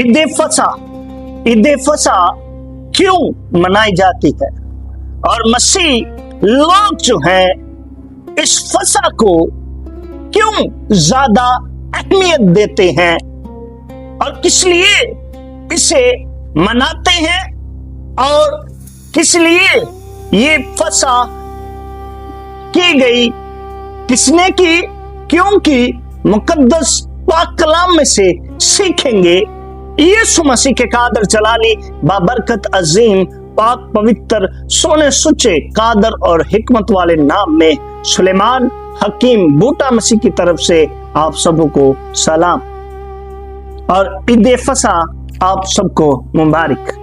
ईद फसा क्यों मनाई जाती है और मसीह लोग जो हैं इस फसा को क्यों ज्यादा अहमियत देते हैं और किस लिए इसे मनाते हैं और किस लिए ये फसा की गई, किसने की? क्योंकि मुकद्दस पाक कलाम में से सीखेंगे यीशु मसीह के कादर जलाली बाबरकत अजीम पाक पवित्र सोने सुचे कादर और हिकमत वाले नाम में सुलेमान हकीम बूटा मसीह की तरफ से आप सबको सलाम और ईद फसा आप सबको मुबारक।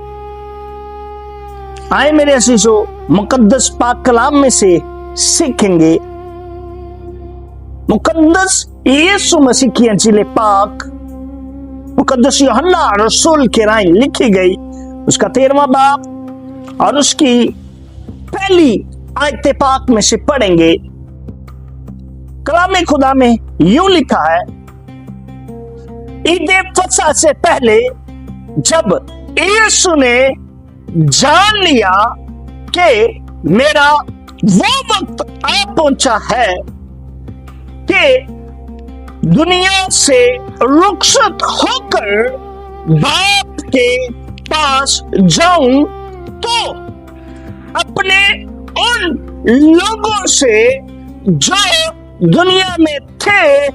आए मेरे अजीजों, मुकद्दस पाक कलाम में से सीखेंगे मुकद्दस यीशु मसीह की अंजील पाक मुकद्दस यूहन्ना रसूल के राय लिखी गई उसका 13वां बाब और उसकी पहली आयत पाक में से पढ़ेंगे। कलाम खुदा में यूं लिखा है, ईद फसा से पहले जब यीशु ने जान लिया कि मेरा वो वक्त आ पहुंचा है कि दुनिया से रुखसत होकर बाप के पास जाऊं तो अपने उन लोगों से जो दुनिया में थे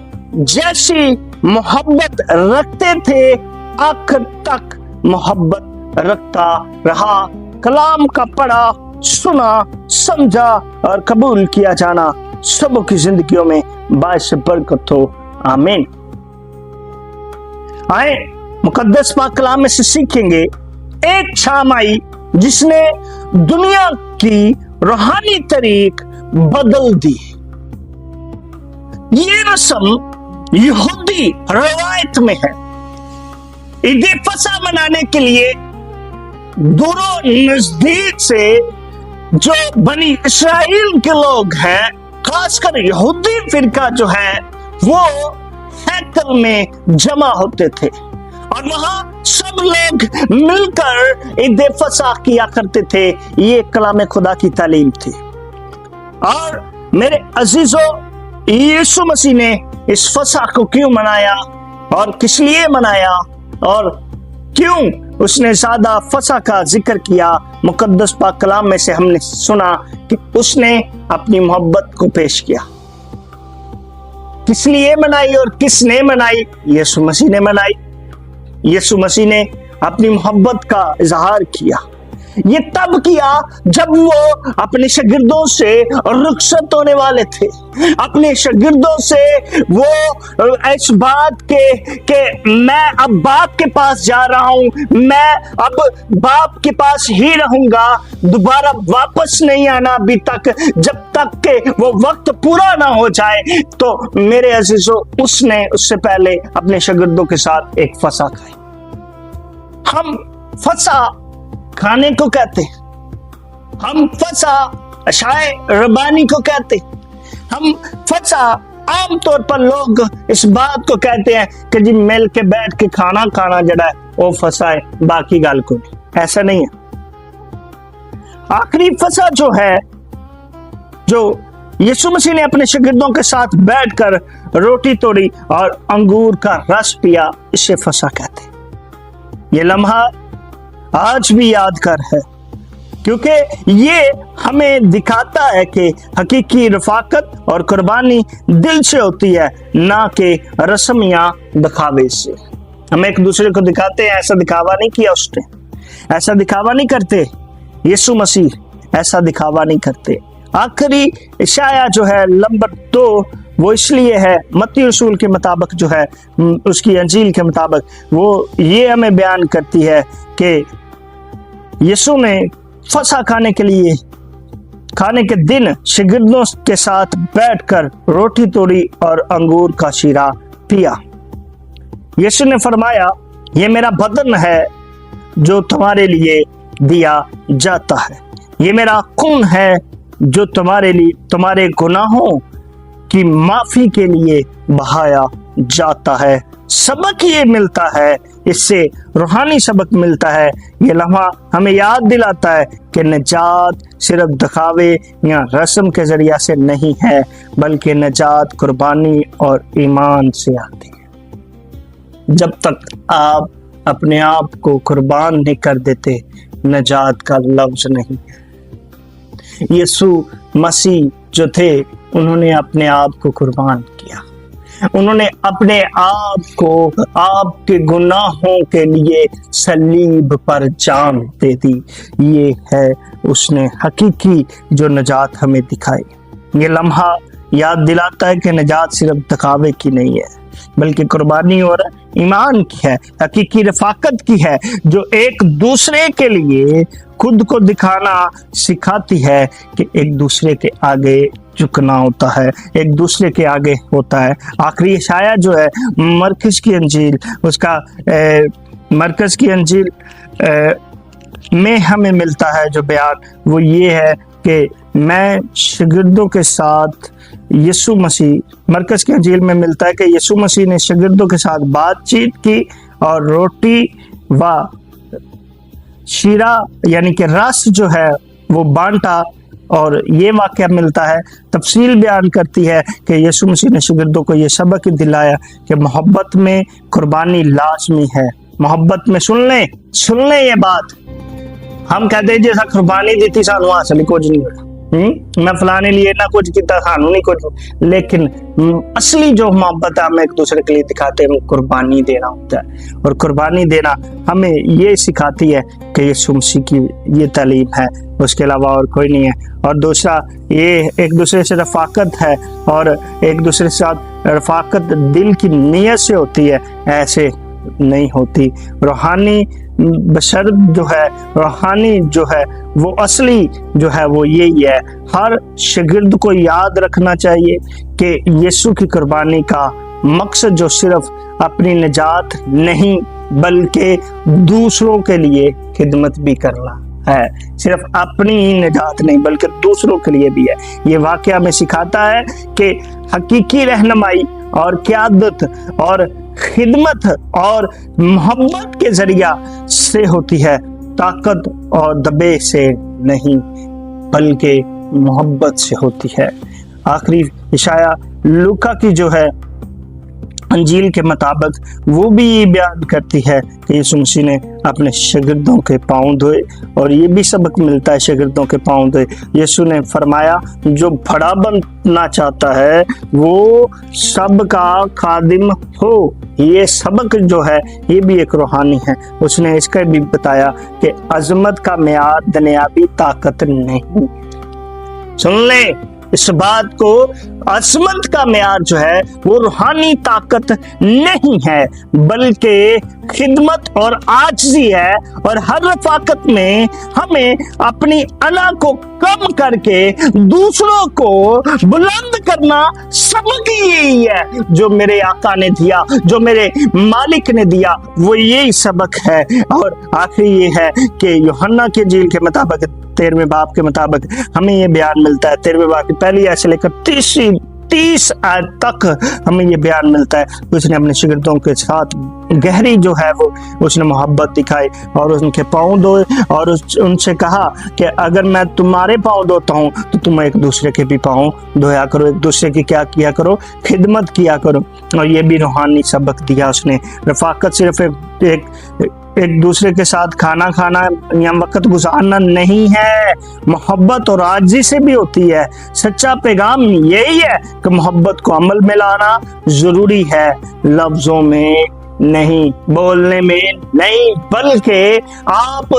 जैसी मोहब्बत रखते थे आखिर तक मोहब्बत रखता रहा। कलाम का पढ़ा, सुना, समझा और कबूल किया जाना सबों की जिंदगियों में बाइस बरकत हो, आमीन। आए मुकद्दस पाक कलाम में से सीखेंगे एक शाम आई जिसने दुनिया की रूहानी तरीक बदल दी। ये रस्म यहूदी रवायत में है। ईद फसा मनाने के लिए दूरों नजदीक से जो बनी इस्राएल के लोग हैं, खासकर यहूदी फिरका जो है, वो हैकल में जमा होते थे और वहां सब लोग मिलकर ईद फसा किया करते थे। ये कलाम खुदा की तालीम थी। और मेरे अजीजों, यीशु मसीह ने इस फसा को क्यों मनाया और किस लिए मनाया और क्यों उसने ज्यादा फसा का जिक्र किया? मुकद्दस पाक कलाम में से हमने सुना कि उसने अपनी मोहब्बत को पेश किया। किस लिए मनाई और किसने मनाई? यीशु मसीह ने मनाई। यीशु मसीह ने अपनी मोहब्बत का इजहार किया। ये तब किया जब वो अपने शागिर्दों से रुखसत होने वाले थे। अपने शागिर्दों से वो इस बात के मैं अब बाप के पास जा रहा हूं, मैं अब बाप के पास ही रहूंगा, दोबारा वापस नहीं आना अभी तक, जब तक के वो वक्त पूरा ना हो जाए। तो मेरे अजीजों, उसने उससे पहले अपने शागिर्दों के साथ एक फसा खाई। हम फसा खाने को कहते, हम फसा अशाए रबानी को कहते, हम फसा आमतौर पर लोग इस बात को कहते हैं कि जी मिल के बैठ के खाना खाना जड़ा है वो फसा है, बाकी गाल को नहीं। ऐसा नहीं है। आखिरी फसा जो है, जो यीशु मसीह ने अपने शागिर्दों के साथ बैठकर रोटी तोड़ी और अंगूर का रस पिया, इसे फसा कहते। ये लम्हा आज भी यादगार है क्योंकि ये हमें दिखाता है कि हकीकी रफाकत और कुर्बानी दिल से होती है, ना कि रस्म या दिखावे से। हम एक दूसरे को दिखाते हैं, ऐसा दिखावा नहीं किया उसने, ऐसा दिखावा नहीं करते। यीशु मसीह ऐसा दिखावा नहीं करते। आखिरी इशाया जो है नंबर 2, वो इसलिए है मत्ती रसूल के मुताबिक जो है, उसकी अंजील के मुताबिक वो ये हमें बयान करती है कि यीशु ने फसा खाने के दिन शागिर्दों के साथ बैठकर रोटी तोड़ी और अंगूर का शीरा पिया। यीशु ने फरमाया, ये मेरा बदन है जो तुम्हारे लिए दिया जाता है, ये मेरा खून है जो तुम्हारे लिए तुम्हारे गुनाहों की माफी के लिए बहाया जाता है। सबक ये मिलता है اس سے روحانی سبق ملتا ہے۔ یہ لمحہ ہمیں یاد دلاتا ہے کہ نجات صرف دکھاوے یا رسم کے ذریعہ سے نہیں ہے، بلکہ نجات قربانی اور ایمان سے آتی ہے۔ جب تک آپ اپنے آپ کو قربان نہیں کر دیتے، نجات کا لفظ نہیں ہے۔ یسوع مسیح جو تھے، انہوں نے اپنے آپ کو قربان کیا، انہوں نے اپنے آپ کو آپ کے گناہوں کے لیے صلیب پر جان دے دی۔ یہ ہے اس نے حقیقی جو نجات ہمیں دکھائی۔ یہ لمحہ یاد دلاتا ہے کہ نجات صرف دکھاوے کی نہیں ہے، بلکہ قربانی اور ایمان کی ہے، حقیقی رفاقت کی ہے، جو ایک دوسرے کے لیے خود کو دکھانا سکھاتی ہے کہ ایک دوسرے کے آگے جھکنا ہوتا ہے، ایک دوسرے کے آگے ہوتا ہے۔ آخری اشعیا جو ہے مرکز کی انجیل، اس کا مرکز کی انجیل میں ہمیں ملتا ہے جو بیان، وہ یہ ہے کہ میں شاگردوں کے ساتھ یسوع مسیح، مرکز کی انجیل میں ملتا ہے کہ یسوع مسیح نے شاگردوں کے ساتھ بات چیت کی اور روٹی و شیرہ یعنی کہ رس جو ہے وہ بانٹا، اور یہ واقعہ ملتا ہے، تفصیل بیان کرتی ہے کہ یسوع مسیح نے شاگردوں کو یہ سبق دلایا کہ محبت میں قربانی لازمی ہے۔ محبت میں سن لیں یہ بات، ہم کہتے ہیں جیسا قربانی دیتی سانو اصلی کچھ نہیں ہوتا، میں فلانے لیے نہ کچھ کیتا سانو نہیں کچھ، لیکن اصلی جو محبت ہم ایک دوسرے کے لیے دکھاتے ہیں وہ قربانی دینا ہوتا ہے، اور قربانی دینا ہمیں یہ سکھاتی ہے کہ یسوع مسیح کی یہ تعلیم ہے، اس کے علاوہ اور کوئی نہیں ہے۔ اور دوسرا یہ ایک دوسرے سے رفاقت ہے، اور ایک دوسرے کے ساتھ رفاقت دل کی نیت سے ہوتی ہے، ایسے نہیں ہوتی۔ روحانی بشرط جو ہے، روحانی جو ہے وہ اصلی جو ہے وہ یہی ہے۔ ہر شاگرد کو یاد رکھنا چاہیے کہ یسوع کی قربانی کا مقصد جو صرف اپنی نجات نہیں بلکہ دوسروں کے لیے خدمت بھی کرنا ہے، صرف اپنی ہی نجات نہیں بلکہ دوسروں کے لیے بھی ہے۔ یہ واقعہ ہمیں سکھاتا ہے کہ حقیقی رہنمائی اور قیادت اور خدمت اور محبت کے ذریعہ سے ہوتی ہے، طاقت اور دبے سے نہیں بلکہ محبت سے ہوتی ہے۔ آخری اشعیا لوکا کی جو ہے انجیل کے مطابق وہ بھی یہ بیان کرتی ہے کہ یسوع مسیح نے اپنے شاگردوں کے پاؤں دھوئے، اور یہ بھی سبق ملتا ہے شاگردوں کے پاؤں دھوئے۔ یسوع نے فرمایا جو بڑا بننا چاہتا ہے وہ سب کا خادم ہو۔ یہ سبق جو ہے یہ بھی ایک روحانی ہے۔ اس نے اس کا بھی بتایا کہ عظمت کا معیار دنیاوی طاقت نہیں، سن لیں اس بات کو، عظمت کا معیار جو ہے وہ روحانی طاقت نہیں ہے بلکہ خدمت اور عاجزی ہے، اور ہر رفاقت میں ہمیں اپنی انا کو کم کر کے دوسروں کو بلند کرنا سبق یہی ہے جو میرے آقا نے دیا، جو میرے مالک نے دیا، وہ یہی سبق ہے۔ اور آخری یہ ہے کہ یوحنا کے انجیل کے مطابق 13ویں باب کے مطابق ہمیں یہ بیان ملتا ہے، 13ویں باب کی پہلی آیت سے لے کر 30 آیت تک ہمیں یہ بیان ملتا ہے۔ اس نے اپنے شاگردوں کے ساتھ گہری جو ہے وہ اس نے محبت دکھائی، اور ان کے پاؤں دھوئے، اور ان سے کہا کہ اگر میں تمہارے پاؤں دھوتا ہوں تو تم ایک دوسرے کے بھی پاؤں دھویا کرو، ایک دوسرے کی کیا کیا کرو، خدمت کیا کرو۔ اور یہ بھی روحانی سبق دیا اس نے۔ رفاقت صرف ایک دوسرے کے ساتھ کھانا کھانا یا وقت گزارنا نہیں ہے، محبت اور عاجزی سے بھی ہوتی ہے۔ سچا پیغام یہی ہے کہ محبت کو عمل میں لانا ضروری ہے، لفظوں میں نہیں، بولنے میں نہیں، بلکہ آپ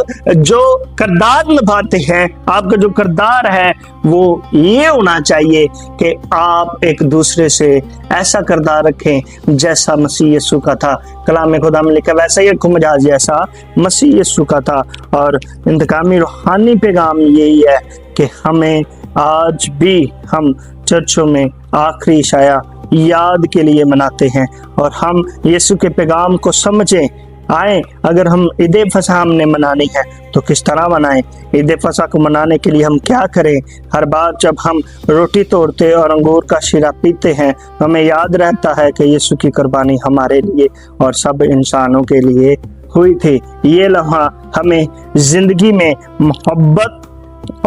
جو کردار نبھاتے ہیں، آپ کا جو کردار ہے وہ یہ ہونا چاہیے کہ آپ ایک دوسرے سے ایسا کردار رکھیں جیسا مسیح یسوع کا تھا۔ کلام خدا میں لکھا ویسا ہی رکھو مجاز جیسا مسیح یسوع کا تھا۔ اور انتقامی روحانی پیغام یہی ہے کہ ہمیں آج بھی ہم چرچوں میں آخری عشاء یاد کے لیے مناتے ہیں، اور ہم یسوع کے پیغام کو سمجھیں، आए अगर हम ईद फसा हमने मनानी है तो किस तरह मनाएं। ईद फसा को मनाने के लिए हम क्या करें। हर बार जब हम रोटी तोड़ते और अंगूर का शीरा पीते हैं हमें याद रहता है कि यीशु की कुर्बानी हमारे लिए और सब इंसानों के लिए हुई थी। ये लम्हा हमें जिंदगी में मोहब्बत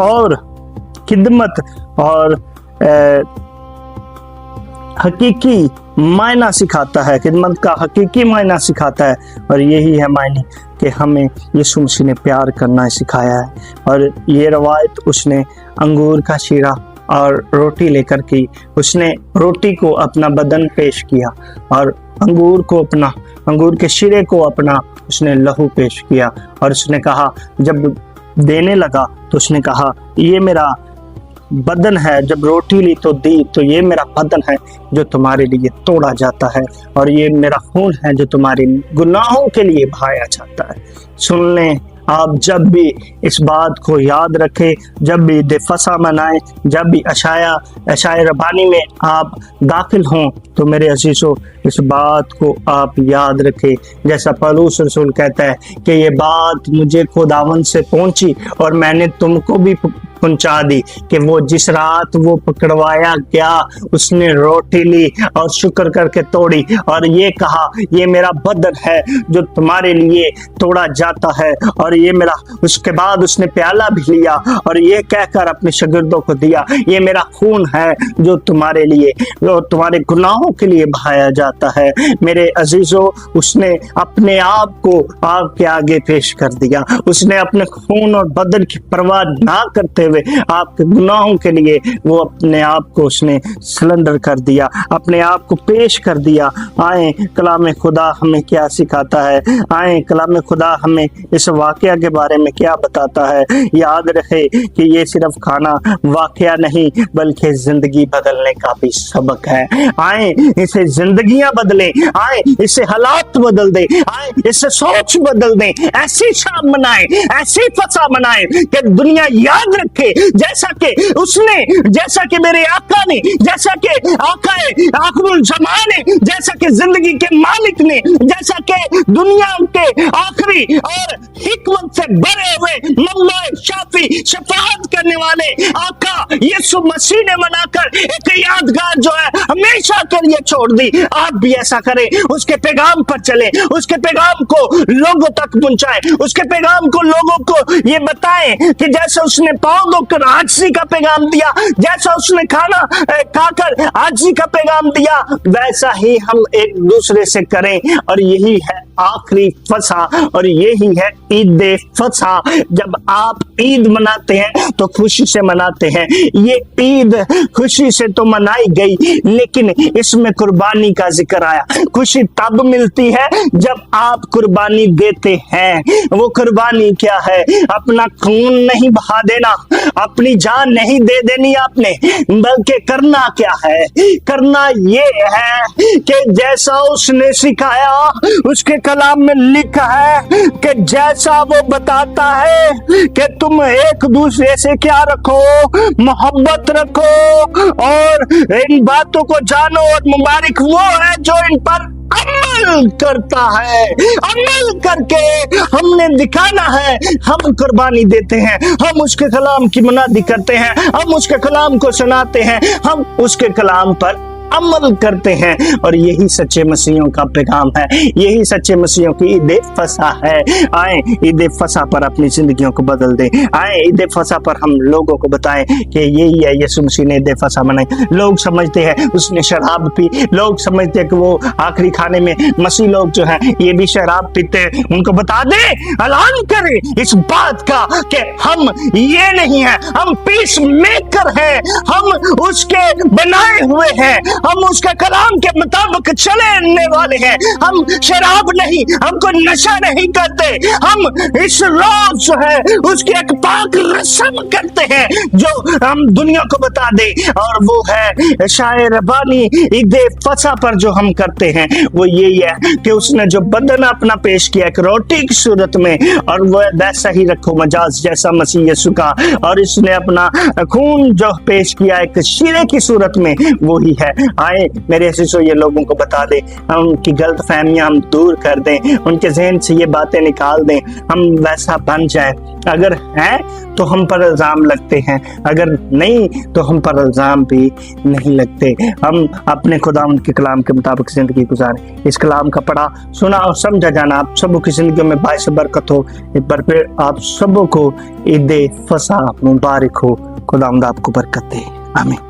और खिदमत और हकीकी मायना सिखाता है, खिदमत का हकीकी मायना सिखाता है। और यही है मायने कि हमें यीशु मसीह ने प्यार करना सिखाया है। और ये रवायत उसने अंगूर का शीरा और रोटी लेकर की। उसने रोटी को अपना बदन पेश किया और अंगूर के शीरे को अपना उसने लहू पेश किया। और उसने कहा, जब देने लगा तो उसने कहा ये मेरा बदन है। जब रोटी ली तो दी तो ये मेरा बदन है जो तुम्हारे लिए तोड़ा जाता है और ये मेरा खून है जो तुम्हारे गुनाहों के लिए बहाया जाता है। सुन लें, आप जब भी इस बात को याद रखें, जब भी ईद फसा मनाएं, जब भी अशाए रबानी में आप दाखिल हों तो मेरे अजीजों इस बात को आप याद रखें। जैसा पौलुस रसूल कहता है कि ये बात मुझे खुदावंद से पहुंची और मैंने तुमको भी पहुंचा दी कि वो जिस रात वो पकड़वाया गया उसने रोटी ली और शुक्र करके तोड़ी और ये कहा ये मेरा बदन है जो तुम्हारे लिए तोड़ा जाता है। और ये मेरा, उसके बाद उसने प्याला भी लिया और ये कहकर अपने शागिर्दों को दिया ये मेरा खून है जो तुम्हारे लिए और तुम्हारे गुनाहों के लिए बहाया जाता है। मेरे अजीजों, उसने अपने आप को आपके आगे पेश कर दिया। उसने अपने खून और बदन की परवाह ना करते हुए आपके गुनाहों के लिए वो अपने आप को उसने सिलेंडर कर दिया, अपने आप को पेश कर दिया। आए कलाम खुदा हमें क्या सिखाता है, आए कलाम खुदा हमें इस वाकया के बारे में क्या बताता है। याद रहे कि ये सिर्फ खाना वाकया नहीं बल्कि जिंदगी बदलने का भी सबक है। आए इसे जिंदगियां बदलें, आए इससे हालात बदल दे, आए इससे सोच बदल दें। ऐसी शाम मनाएं, ऐसी फसा मनाएं कि दुनिया याद रखे जैसा कि मेरे आका ने, जैसा कि आकाए आखिरुल ज़मां ने, जैसा कि जिंदगी के मालिक ने, जैसा कि दुनिया के आखिरी और हिकमत से भरे हुए मौला शाफी शफाअत करने वाले आका यीशु मसीह ने बनाकर एक यादगार जो है हमेशा के लिए छोड़ दी। आप भी ऐसा करें, उसके पैगाम पर चलें, उसके पैगाम को लोगों तक पहुंचाएं, उसके पैगाम को लोगों को ये बताएं कि जैसे उसने पाँव धोकर आजिज़ी का पैगाम दिया, जैसा उसने खाना खाकर आजिज़ी का पैगाम दिया, वैसा ही हम एक दूसरे से करें। और यही है आखिरी फसा और यही है ईद फसा। जब आप ईद मनाते हैं तो खुशी से मनाते हैं। ये ईद खुशी से तो मनाई गई लेकिन इसमें कुर्बानी का जिक्र आया। खुशी तब मिलती है जब आप कुर्बानी देते हैं। वो कुर्बानी क्या है? अपना खून नहीं बहा देना, अपनी जान नहीं दे देनी आपने, बल्कि करना क्या है? करना ये है कि जैसा उसने सिखाया, उसके कलाम में लिखा है कि जैसा वो बताता है कि तुम एक दूसरे से क्या रखो, मोहब्बत रखो और इन बातों को जानो। और मुबारक वो है जो इन पर अमल करता है। अमल करके हमने दिखाना है। हम कुर्बानी देते हैं, हम उसके कलाम की मुनादी करते हैं, हम उसके कलाम को सुनाते हैं, हम उसके कलाम पर अमल करते हैं। और यही सच्चे मसीहों का पैगाम है, यही सच्चे मसीहों की ईद फसा है। आए ईद फसा पर अपनी जिंदगियों को बदल दे। आए ईद फसा पर हम लोगों को बताएं कि यही है यीशु मसीह ने ईद फसा मनाई। लोग समझते हैं उसने शराब पी, लोग समझते हैं कि वो आखिरी खाने में मसीह लोग जो है ये भी शराब पीते हैं। उनको बता दे, ऐलान करें इस बात का कि हम ये नहीं है, हम पीस मेकर हैं, हम उसके बनाए हुए हैं, हम उसके कलाम के मुताबिक चलने वाले हैं। हम शराब नहीं, हमको नशा नहीं करते, हम इस रोज जो है उसकी एक पाक रस्म करते हैं जो हम दुनिया को बता दे। और वो है शायर रबानी ईद फसा पर जो हम करते हैं वो यही है कि उसने जो बदन अपना पेश किया एक रोटी की सूरत में, और वो वैसा ही रखो मजाज जैसा मसीह यीशु का, और इसने अपना खून जो पेश किया एक शीरे की सूरत में, वो ही है آئے میرے عزیزو یہ لوگوں کو بتا دیں، ان کی غلط فہمیاں ہم دور کر دیں، ان کے ذہن سے یہ باتیں نکال دیں، ہم ویسا بن جائیں۔ اگر ہیں تو ہم پر الزام لگتے ہیں، اگر نہیں تو ہم پر الزام بھی نہیں لگتے۔ ہم اپنے خداوند کے کلام کے مطابق زندگی گزاریں۔ اس کلام کا پڑھا، سنا اور سمجھا جانا آپ سبوں کی زندگیوں میں باعث برکت ہو۔ ایک بار پھر آپ سبوں کو عید فصح مبارک ہو۔ خداوند آپ کو برکت دے، آمین۔